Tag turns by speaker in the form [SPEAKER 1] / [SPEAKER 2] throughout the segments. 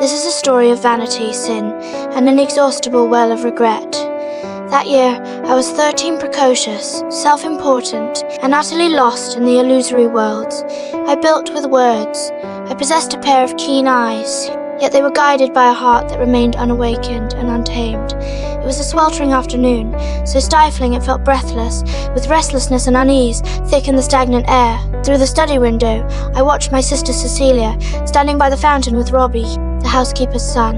[SPEAKER 1] This is a story of vanity, sin, and an inexhaustible well of regret. That year, I was 13, precocious, self-important, and utterly lost in the illusory worlds. I built with words. I possessed a pair of keen eyes, yet they were guided by a heart that remained unawakened and untamed. It was a sweltering afternoon, so stifling it felt breathless, with restlessness and unease thick in the stagnant air. Through the study window, I watched my sister Cecilia, standing by the fountain with Robbie, the housekeeper's son.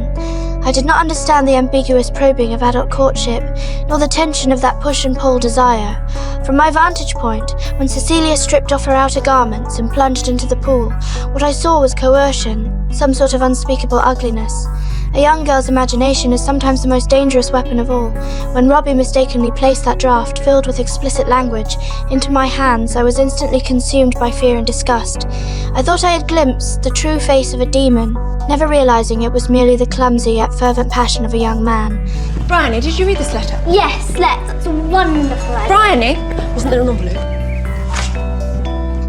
[SPEAKER 1] I did not understand the ambiguous probing of adult courtship, nor the tension of that push-and-pull desire. From my vantage point, when Cecilia stripped off her outer garments and plunged into the pool, what I saw was coercion, some sort of unspeakable ugliness. A young girl's imagination is sometimes the most dangerous weapon of all. When Robbie mistakenly placed that draft, filled with explicit language, into my hands, I was instantly consumed by fear and disgust. I thought I had glimpsed the true face of a demon, never realizing it was merely the clumsy yet fervent passion of a young man.
[SPEAKER 2] Briony, did you read this letter?
[SPEAKER 3] Yes, that's a wonderful letter.
[SPEAKER 2] Briony? Wasn't there an envelope?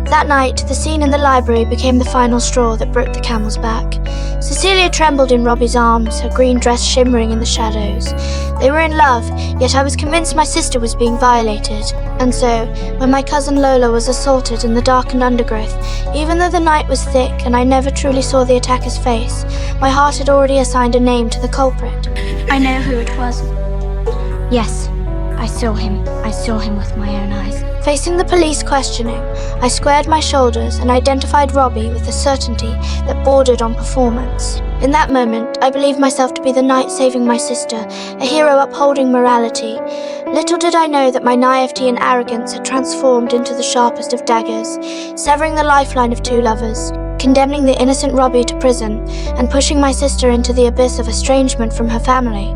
[SPEAKER 1] That night, the scene in the library became the final straw that broke the camel's back. Cecilia trembled in Robbie's arms, her green dress shimmering in the shadows. They were in love, yet I was convinced my sister was being violated. And so, when my cousin Lola was assaulted in the darkened undergrowth, even though the night was thick and I never truly saw the attacker's face, my heart had already assigned a name to the culprit.
[SPEAKER 3] I know who it was. Yes, I saw him. I saw him with my own eyes.
[SPEAKER 1] Facing the police questioning, I squared my shoulders and identified Robbie with a certainty that bordered on performance. In that moment, I believed myself to be the knight saving my sister, a hero upholding morality. Little did I know that my naivety and arrogance had transformed into the sharpest of daggers, severing the lifeline of two lovers, condemning the innocent Robbie to prison, and pushing my sister into the abyss of estrangement from her family.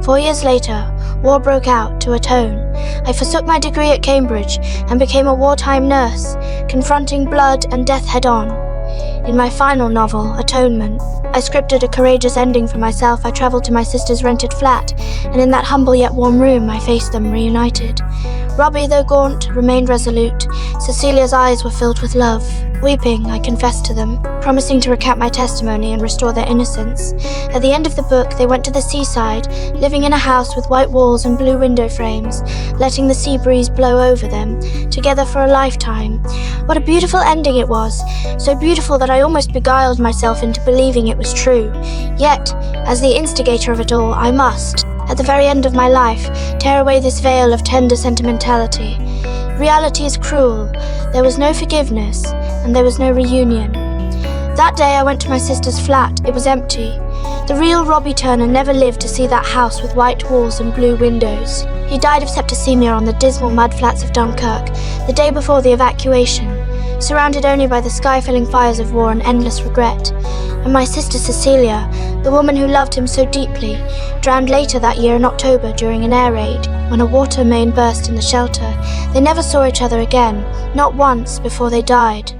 [SPEAKER 1] 4 years later, war broke out to atone. I forsook my degree at Cambridge and became a wartime nurse, confronting blood and death head-on. In my final novel, Atonement, I scripted a courageous ending for myself. I travelled to my sister's rented flat, and in that humble yet warm room I faced them reunited. Robbie, though gaunt, remained resolute. Cecilia's eyes were filled with love. Weeping, I confessed to them, promising to recount my testimony and restore their innocence. At the end of the book, they went to the seaside, living in a house with white walls and blue window frames, letting the sea breeze blow over them, together for a lifetime. What a beautiful ending it was, so beautiful that I almost beguiled myself into believing it was true. Yet, as the instigator of it all, I must, at the very end of my life, tear away this veil of tender sentimentality. Reality is cruel. There was no forgiveness, and there was no reunion. That day I went to my sister's flat. It was empty. The real Robbie Turner never lived to see that house with white walls and blue windows. He died of septicemia on the dismal mudflats of Dunkirk, the day before the evacuation, surrounded only by the sky-filling fires of war and endless regret. And my sister Cecilia, the woman who loved him so deeply, drowned later that year in October during an air raid, when a water main burst in the shelter. They never saw each other again, not once before they died.